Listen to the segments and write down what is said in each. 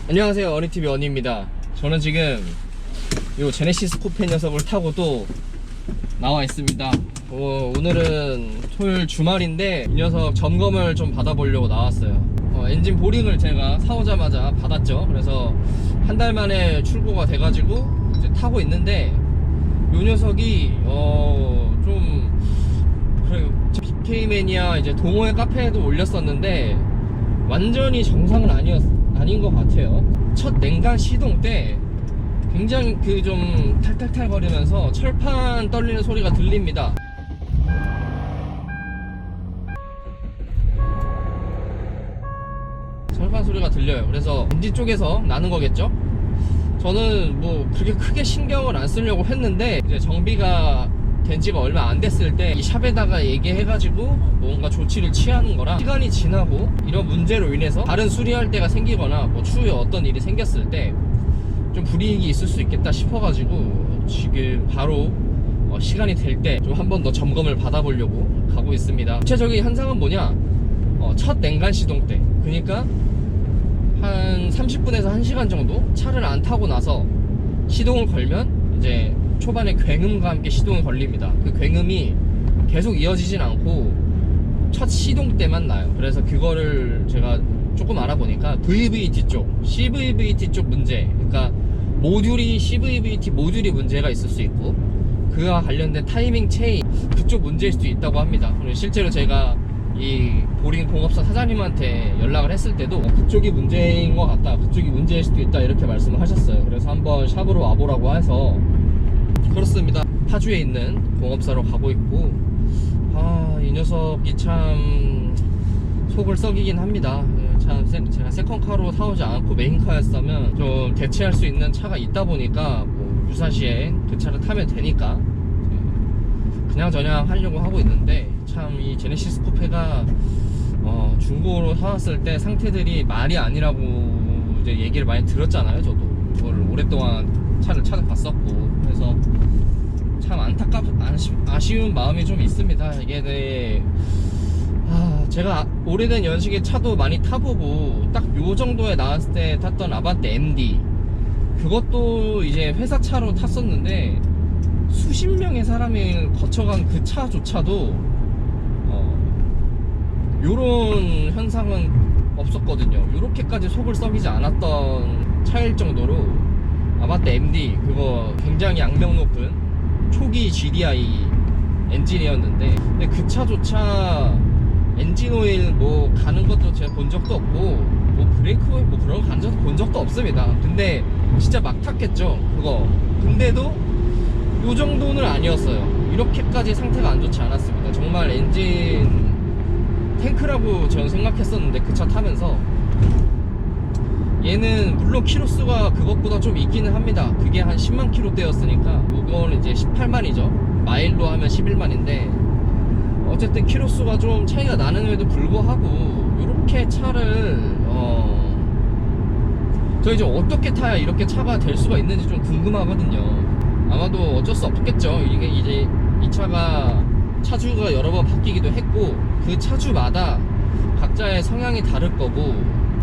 안녕하세요, 어니TV 어니입니다. 저는 지금 요 제네시스 쿠페 녀석을 타고 또 나와 있습니다. 오늘은 토요일 주말인데 이 녀석 점검을 좀 받아보려고 나왔어요. 엔진 보링을 제가 사오자마자 받았죠. 그래서 한 달 만에 출고가 돼가지고 이제 타고 있는데 요 녀석이 좀 그래, BK매니아 이제 동호회 카페에도 올렸었는데 완전히 정상은 아닌 것 같아요. 첫 냉각 시동 때 굉장히 그 좀 탈탈탈 거리면서 철판 떨리는 소리가 들립니다. 철판 소리가 들려요. 그래서 엔진 쪽에서 나는 거겠죠? 저는 뭐 그렇게 크게 신경을 안 쓰려고 했는데 이제 정비가 된 지가 얼마 안 됐을 때 이 샵에다가 얘기해가지고 뭔가 조치를 취하는 거랑 시간이 지나고 이런 문제로 인해서 다른 수리할 때가 생기거나 뭐 추후에 어떤 일이 생겼을 때 좀 불이익이 있을 수 있겠다 싶어가지고 지금 바로 시간이 될 때 좀 한 번 더 점검을 받아보려고 가고 있습니다. 구체적인 현상은 뭐냐, 첫 냉간 시동 때, 그러니까 한 30분에서 1시간 정도 차를 안 타고 나서 시동을 걸면 이제 초반에 굉음과 함께 시동이 걸립니다. 그 굉음이 계속 이어지진 않고 첫 시동 때만 나요. 그래서 그거를 제가 조금 알아보니까 VVT 쪽, CVVT 쪽 문제, 그러니까 모듈이 CVVT 모듈이 문제가 있을 수 있고 그와 관련된 타이밍 체인 그쪽 문제일 수도 있다고 합니다. 실제로 제가 이 보링 공업사 사장님한테 연락을 했을 때도 그쪽이 문제인 것 같다, 그쪽이 문제일 수도 있다 이렇게 말씀을 하셨어요. 그래서 한번 샵으로 와보라고 해서 그렇습니다. 파주에 있는 공업사로 가고 있고, 이 녀석이 참 속을 썩이긴 합니다. 참 제가 세컨카로 사오지 않고 메인카였으면 좀 대체할 수 있는 차가 있다 보니까 뭐 유사시에 그 차를 타면 되니까 그냥저냥 하려고 하고 있는데, 참 이 제네시스 쿠페가 중고로 사왔을 때 상태들이 말이 아니라고 이제 얘기를 많이 들었잖아요. 저도 그걸 오랫동안 차를 찾아봤었고, 그래서 참 아쉬운 마음이 좀 있습니다. 이게 제가 오래된 연식의 차도 많이 타보고 딱 요 정도에 나왔을 때 탔던 아반떼 MD, 그것도 이제 회사 차로 탔었는데 수십 명의 사람이 거쳐간 그 차조차도 요런 현상은 없었거든요. 요렇게까지 속을 썩이지 않았던 차일 정도로 아반떼 MD 그거 굉장히 악명 높은 초기 GDI 엔진이었는데, 근데 그 차조차 엔진 오일 뭐 가는 것도 제가 본 적도 없고 뭐 브레이크 오일 뭐 그런 거 간 적도 본 적도 없습니다. 근데 진짜 막 탔겠죠 그거. 근데도 요 정도는 아니었어요. 이렇게까지 상태가 안 좋지 않았습니다. 정말 엔진 탱크라고 저는 생각했었는데 그 차 타면서 얘는 물론 키로수가 그것보다 좀 있기는 합니다. 그게 한 10만 킬로대였으니까 이거는 이제 18만이죠 마일로 하면 11만인데 어쨌든 키로수가 좀 차이가 나는에도 불구하고 이렇게 차를 저 이제 어떻게 타야 이렇게 차가 될 수가 있는지 좀 궁금하거든요. 아마도 어쩔 수 없겠죠. 이게 이제 이 차가 차주가 여러 번 바뀌기도 했고 그 차주마다 각자의 성향이 다를 거고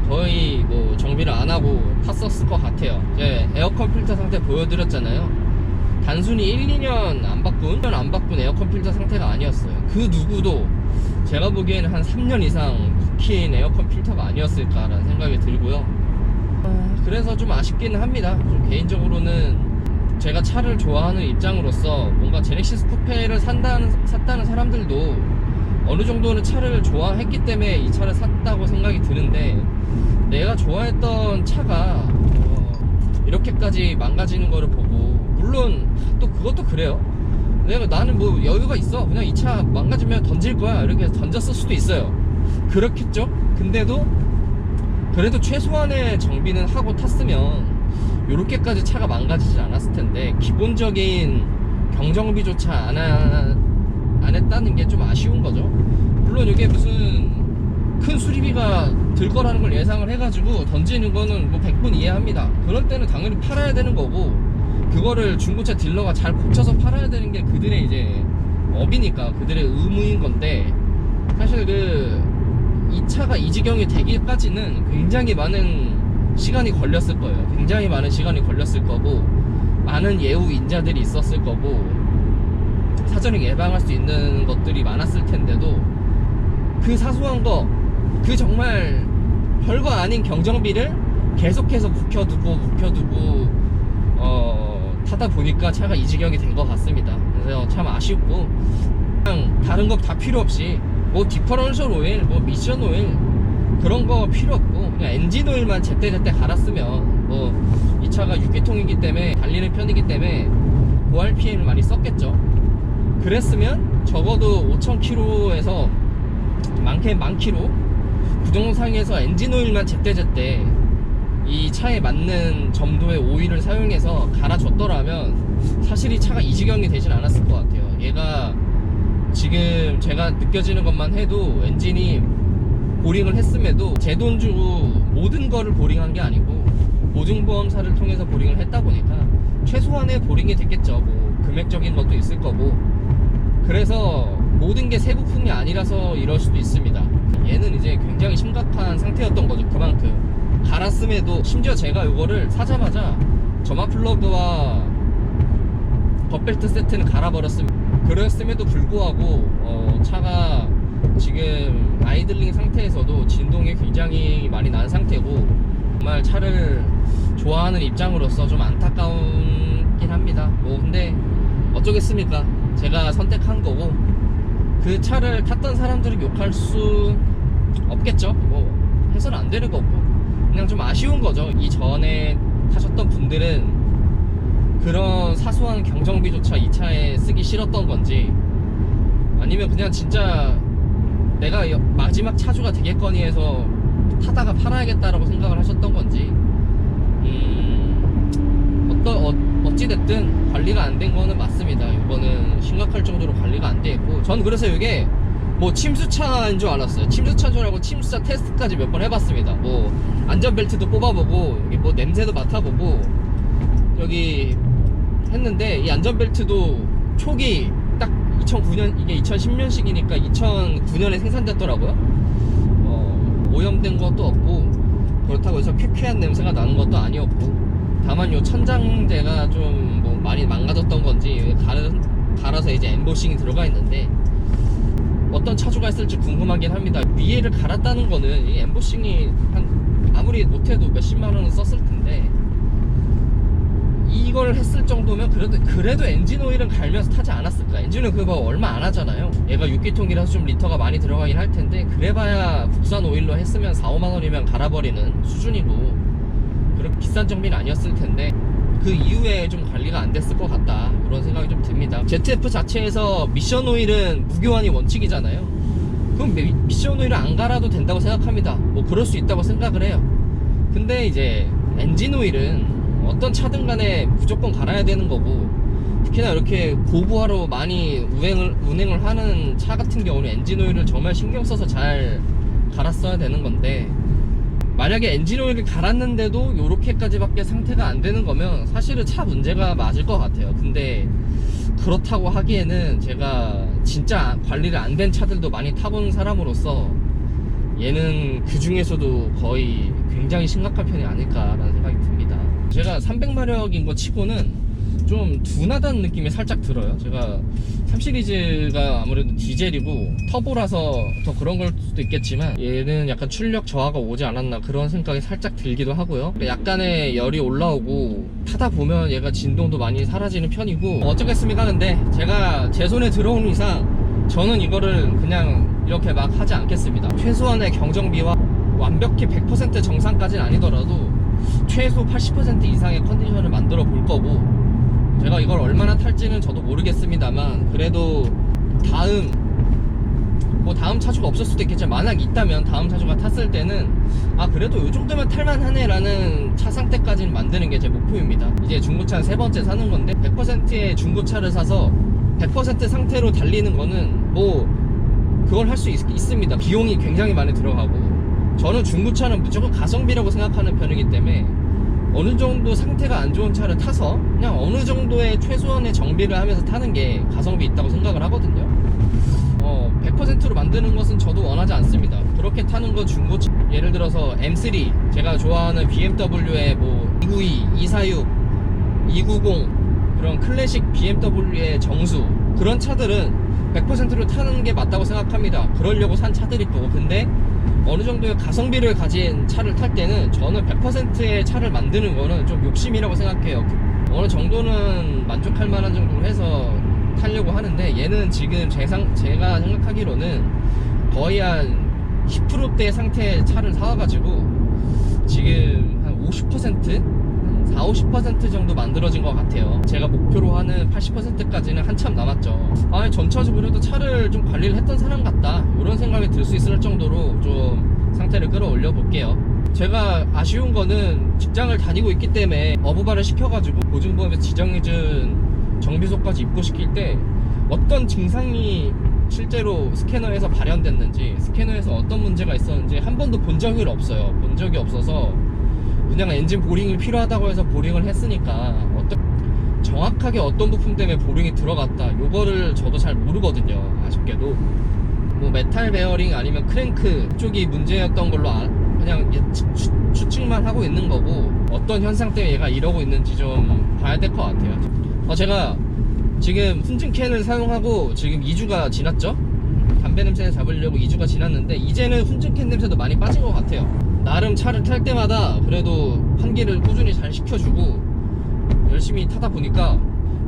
거의 뭐 정비를 안 하고 탔었을 것 같아요. 이제 에어컨 필터 상태 보여드렸잖아요. 단순히 1, 2년 안 바꾼 에어컨 필터 상태가 아니었어요. 그 누구도 제가 보기에는 한 3년 이상 묵힌 에어컨 필터가 아니었을까라는 생각이 들고요. 그래서 좀 아쉽기는 합니다. 좀 개인적으로는 제가 차를 좋아하는 입장으로서 뭔가 제네시스 쿠페를 샀다는 사람들도 어느 정도는 차를 좋아했기 때문에 이 차를 샀다고 생각이 드는데, 내가 좋아했던 차가 이렇게까지 망가지는 거를 보고, 물론 또 그것도 그래요. 나는 뭐 여유가 있어, 그냥 이 차 망가지면 던질 거야 이렇게 던졌을 수도 있어요. 그렇겠죠. 근데도 그래도 최소한의 정비는 하고 탔으면 요렇게까지 차가 망가지지 않았을 텐데 기본적인 경정비조차 안 했다는 게 좀 아쉬운 거죠. 물론 이게 무슨 큰 수리비가 들 거라는 걸 예상을 해가지고 던지는 거는 뭐 100분 이해합니다. 그럴 때는 당연히 팔아야 되는 거고, 그거를 중고차 딜러가 잘 고쳐서 팔아야 되는 게 그들의 이제 업이니까 그들의 의무인 건데, 사실 이 차가 이 지경이 되기까지는 굉장히 많은 시간이 걸렸을 거예요. 굉장히 많은 시간이 걸렸을 거고, 많은 예우 인자들이 있었을 거고, 사전에 예방할 수 있는 것들이 많았을 텐데도 그 사소한 거, 그 정말 별거 아닌 경정비를 계속해서 묵혀두고 타다 보니까 차가 이 지경이 된 것 같습니다. 그래서 참 아쉽고, 그냥 다른 거 다 필요 없이 뭐 디퍼런셜 오일, 뭐 미션 오일 그런 거 필요 없고, 그냥 엔진 오일만 제때제때 갈았으면, 뭐 이 차가 6기통이기 때문에 달리는 편이기 때문에 고RPM을 많이 썼겠죠. 그랬으면 적어도 5000km에서 많게 10,000km 그 정도 상에서 엔진 오일만 제때제때 이 차에 맞는 점도의 오일을 사용해서 갈아줬더라면 사실 이 차가 이 지경이 되진 않았을 것 같아요. 얘가 지금 제가 느껴지는 것만 해도 엔진이 보링을 했음에도 제 돈 주고 모든 거를 보링한 게 아니고 보증보험사를 통해서 보링을 했다 보니까 최소한의 보링이 됐겠죠. 뭐 금액적인 것도 있을 거고, 그래서 모든 게 세부품이 아니라서 이럴 수도 있습니다. 얘는 이제 굉장히 심각한 상태였던 거죠. 그만큼 갈았음에도, 심지어 제가 이거를 사자마자 점화 플러그와 덧벨트 세트는 갈아버렸습니다. 그랬음에도 불구하고 차가 지금 아이들링 상태에서도 진동이 굉장히 많이 난 상태고, 정말 차를 좋아하는 입장으로서 좀 안타까운긴 합니다. 뭐 근데 어쩌겠습니까? 제가 선택한 거고, 그 차를 탔던 사람들을 욕할 수 없겠죠. 뭐 해서는 안 되는 거고, 그냥 좀 아쉬운 거죠. 이전에 타셨던 분들은 그런 사소한 경정비조차 이 차에 쓰기 싫었던 건지, 아니면 그냥 진짜 내가 마지막 차주가 되겠거니 해서 타다가 팔아야겠다라고 생각을 하셨던 건지, 어찌됐든 관리가 안 된 거는 맞습니다. 이거는 심각할 정도로 관리가 안 돼 있고, 전 그래서 이게 뭐 침수차인 줄 알았어요. 침수차인 줄 알고 침수차 테스트까지 몇 번 해봤습니다. 뭐 안전벨트도 뽑아보고, 여기 뭐 냄새도 맡아보고 여기 했는데, 이 안전벨트도 초기 딱 2009년, 이게 2010년식이니까 2009년에 생산됐더라고요. 오염된 것도 없고, 그렇다고 해서 쾌쾌한 냄새가 나는 것도 아니었고, 다만 요 천장대가 좀 뭐 많이 망가졌던 건지 갈아서 이제 엠보싱이 들어가 있는데, 어떤 차주가 했을지 궁금하긴 합니다. 위에를 갈았다는 거는 이 엠보싱이 한 아무리 못해도 몇십만 원은 썼을 텐데, 이걸 했을 정도면 그래도 엔진 오일은 갈면서 타지 않았을까? 엔진은 그거 얼마 안 하잖아요. 얘가 6기통이라서 좀 리터가 많이 들어가긴 할 텐데, 그래봐야 국산 오일로 했으면 4, 5만 원이면 갈아버리는 수준이고, 그렇게 비싼 정비는 아니었을 텐데, 그 이후에 좀 관리가 안 됐을 것 같다, 그런 생각이 좀 듭니다. ZF 자체에서 미션 오일은 무교환이 원칙이잖아요. 그럼 미션 오일을 안 갈아도 된다고 생각합니다. 뭐 그럴 수 있다고 생각을 해요. 근데 이제 엔진 오일은 어떤 차든 간에 무조건 갈아야 되는 거고, 특히나 이렇게 고부하로 많이 운행을 하는 차 같은 경우는 엔진 오일을 정말 신경 써서 잘 갈았어야 되는 건데, 만약에 엔진 오일을 갈았는데도 요렇게까지밖에 상태가 안 되는 거면 사실은 차 문제가 맞을 것 같아요. 근데 그렇다고 하기에는 제가 진짜 관리를 안 된 차들도 많이 타본 사람으로서 얘는 그 중에서도 거의 굉장히 심각한 편이 아닐까라는 생각이 듭니다. 제가 300마력인 거 치고는 좀 둔하다는 느낌이 살짝 들어요. 제가 3시리즈가 아무래도 디젤이고 터보라서 더 그런 걸 수도 있겠지만, 얘는 약간 출력 저하가 오지 않았나 그런 생각이 살짝 들기도 하고요. 약간의 열이 올라오고, 타다 보면 얘가 진동도 많이 사라지는 편이고, 어쩌겠습니까. 근데 제가 제 손에 들어온 이상 저는 이거를 그냥 이렇게 막 하지 않겠습니다. 최소한의 경정비와 완벽히 100% 정상까지는 아니더라도 최소 80% 이상의 컨디션을 만들어 볼 거고, 제가 이걸 얼마나 탈지는 저도 모르겠습니다만, 그래도 다음 차주가 없을 수도 있겠지만, 만약 있다면 다음 차주가 탔을 때는 그래도 요 정도면 탈만하네 라는 차 상태까지는 만드는 게 제 목표입니다. 이제 중고차는 세 번째 사는 건데, 100%의 중고차를 사서 100% 상태로 달리는 거는 뭐 그걸 할 수 있습니다. 비용이 굉장히 많이 들어가고, 저는 중고차는 무조건 가성비라고 생각하는 편이기 때문에 어느 정도 상태가 안 좋은 차를 타서 그냥 어느 정도의 최소한의 정비를 하면서 타는 게 가성비 있다고 생각을 하거든요. 100%로 만드는 것은 저도 원하지 않습니다. 그렇게 타는 거 중고차, 예를 들어서 M3, 제가 좋아하는 BMW의 뭐 292, 246, 290 그런 클래식 BMW의 정수, 그런 차들은 100%로 타는 게 맞다고 생각합니다. 그러려고 산 차들일 거고. 근데 어느 정도의 가성비를 가진 차를 탈 때는 저는 100%의 차를 만드는 거는 좀 욕심이라고 생각해요. 어느 정도는 만족할 만한 정도로 해서 타려고 하는데, 얘는 지금 제가 생각하기로는 거의 한 10%대 상태의 차를 사와가지고 지금 한 50%? 40-50% 정도 만들어진 것 같아요. 제가 목표로 하는 80%까지는 한참 남았죠. 전차적으로 그래도 차를 좀 관리를 했던 사람 같다, 이런 생각이 들 수 있을 정도로 좀 상태를 끌어올려 볼게요. 제가 아쉬운 거는 직장을 다니고 있기 때문에 어부발을 시켜가지고 보증보험에서 지정해준 정비소까지 입고시킬 때 어떤 증상이 실제로 스캐너에서 발현됐는지, 스캐너에서 어떤 문제가 있었는지 한 번도 본 적이 없어요. 본 적이 없어서 그냥 엔진 보링이 필요하다고 해서 보링을 했으니까 정확하게 어떤 부품 때문에 보링이 들어갔다, 요거를 저도 잘 모르거든요. 아쉽게도 뭐 메탈 베어링 아니면 크랭크 쪽이 문제였던 걸로 그냥 추측만 하고 있는 거고, 어떤 현상 때문에 얘가 이러고 있는지 좀 봐야 될 것 같아요. 제가 지금 훈증캔을 사용하고 지금 2주가 지났죠. 담배 냄새를 잡으려고 2주가 지났는데 이제는 훈증캔 냄새도 많이 빠진 것 같아요. 나름 차를 탈 때마다 그래도 환기를 꾸준히 잘 시켜주고 열심히 타다 보니까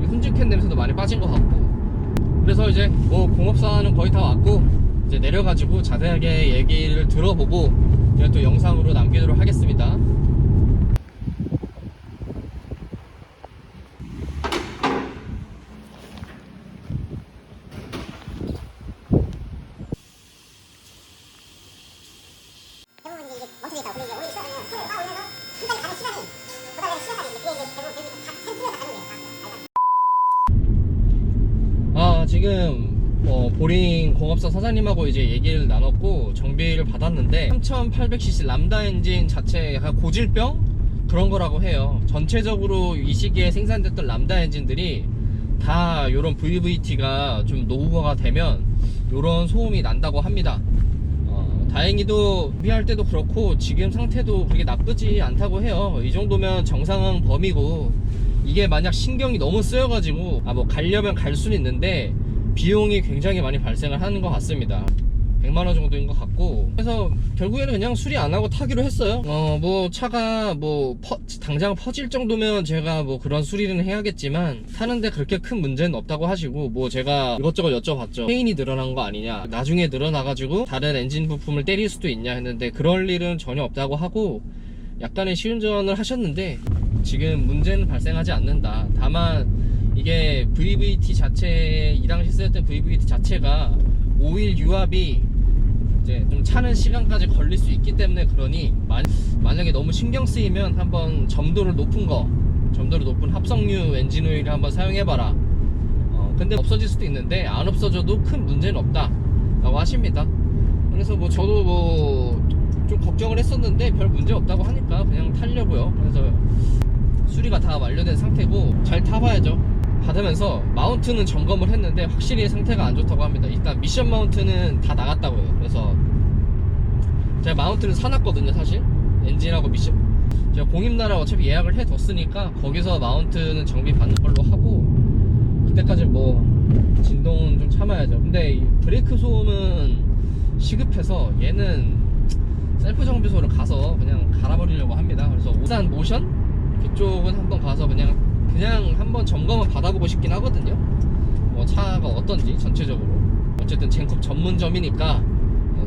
훈증캔 냄새도 많이 빠진 것 같고, 그래서 이제 뭐 공업사는 거의 다 왔고 이제 내려가지고 자세하게 얘기를 들어보고 제가 또 영상으로 남기도록 하겠습니다. 지금 보링 공업사 사장님하고 이제 얘기를 나눴고 정비를 받았는데 3800cc 람다 엔진 자체가 고질병 그런 거라고 해요. 전체적으로 이 시기에 생산됐던 람다 엔진들이 다 요런 VVT가 좀 노후화가 되면 요런 소음이 난다고 합니다. 다행히도 준비할 때도 그렇고 지금 상태도 그렇게 나쁘지 않다고 해요. 이 정도면 정상 범위고, 이게 만약 신경이 너무 쓰여가지고 뭐 가려면 갈 수는 있는데 비용이 굉장히 많이 발생을 하는 것 같습니다. 100만원 정도인 것 같고, 그래서 결국에는 그냥 수리 안 하고 타기로 했어요. 뭐 차가 뭐 당장 퍼질 정도면 제가 뭐 그런 수리는 해야겠지만 타는데 그렇게 큰 문제는 없다고 하시고, 뭐 제가 이것저것 여쭤봤죠. 체인이 늘어난 거 아니냐, 나중에 늘어나가지고 다른 엔진 부품을 때릴 수도 있냐 했는데 그럴 일은 전혀 없다고 하고 약간의 시운전을 하셨는데 지금 문제는 발생하지 않는다. 다만 이게 VVT 자체, 이 당시 쓰였던 VVT 자체가 오일 유압이 이제 좀 차는 시간까지 걸릴 수 있기 때문에, 그러니 만약에 너무 신경 쓰이면 한번 점도를 높은 합성유 엔진 오일을 한번 사용해봐라. 근데 없어질 수도 있는데 안 없어져도 큰 문제는 없다 라고 하십니다. 그래서 뭐 저도 뭐 좀 걱정을 했었는데 별 문제 없다고 하니까 그냥 타려고요. 그래서 수리가 다 완료된 상태고 잘 타봐야죠. 받으면서 마운트는 점검을 했는데 확실히 상태가 안 좋다고 합니다. 일단 미션 마운트는 다 나갔다고 해요. 그래서 제가 마운트를 사놨거든요. 사실 엔진하고 미션, 제가 공임나라 어차피 예약을 해뒀으니까 거기서 마운트는 정비 받는 걸로 하고, 그때까지 뭐 진동은 좀 참아야죠. 근데 브레이크 소음은 시급해서 얘는 셀프 정비소를 가서 그냥 갈아버리려고 합니다. 그래서 울산 모션 그쪽은 한번 가서 그냥 한번 점검을 받아보고 싶긴 하거든요. 뭐 차가 어떤지 전체적으로. 어쨌든 젠쿱 전문점이니까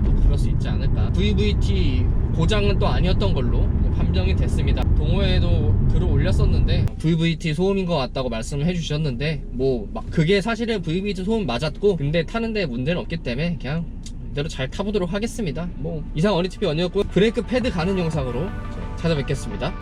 또 그럴 수 있지 않을까. VVT 고장은 또 아니었던 걸로 판정이 됐습니다. 동호회에도 글을 올렸었는데 VVT 소음인 것 같다고 말씀을 해주셨는데, 뭐 그게 사실은 VVT 소음 맞았고, 근데 타는데 문제는 없기 때문에 그냥 대로 잘 타보도록 하겠습니다. 뭐 이상 어니TV 언니였고요. 브레이크 패드 가는 영상으로 찾아뵙겠습니다.